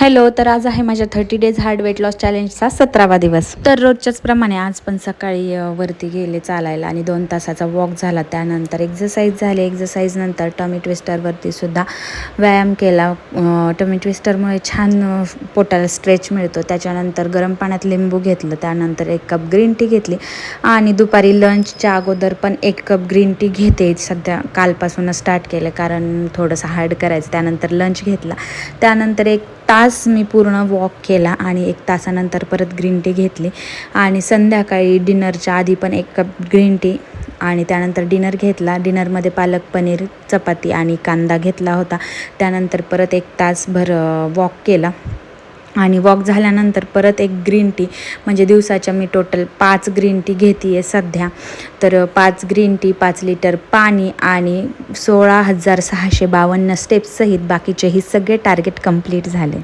Hello, तर आज आहे माझ्या 30 डेज हार्ड वेट लॉस चॅलेंजचा 17वा दिवस. तर रोजच्याच प्रमाणे आज पण सकाळी वरती गेले चालायला आणि 2 तासाचा वॉक झाला. त्यानंतर एक्झरसाईज झाली. एक्झरसाईज नंतर टमी ट्विस्टरवरती सुद्धा व्यायाम केला. टमी ट्विस्टरमुळे छान पोटाला स्ट्रेच मिळतो. त्याच्यानंतर गरम पाण्यात लिंबू घेतलं. त्यानंतर 1 कप ग्रीन टी घेतली आणि दुपारी लंचच्या अगोदर पण 1 कप ग्रीन टी घेते. सध्या कालपासूनच स्टार्ट केलं कारण थोडंसं हार्ड करायचं. त्यानंतर लंच घेतला. त्यानंतर 1 तास मी पूर्ण वॉक केला आणि 1 तासानंतर परत ग्रीन टी घेतली आणि संध्याकाळी डिनरच्या आधी पण 1 कप ग्रीन टी आणि त्यानंतर डिनर घेतला. डिनरमध्ये पालक पनीर, चपाती आणि कांदा घेतला होता. त्यानंतर परत 1 तासभर वॉक केला आणि वॉक झाल्यानंतर परत 1 ग्रीन टी, म्हणजे दिवसाच्या मी टोटल 5 ग्रीन टी घेते आहे सध्या. तर 5 ग्रीन टी, 5 लिटर पाणी आणि 16,652 स्टेप्ससहित बाकीचेही सगळे टार्गेट कंप्लीट झाले.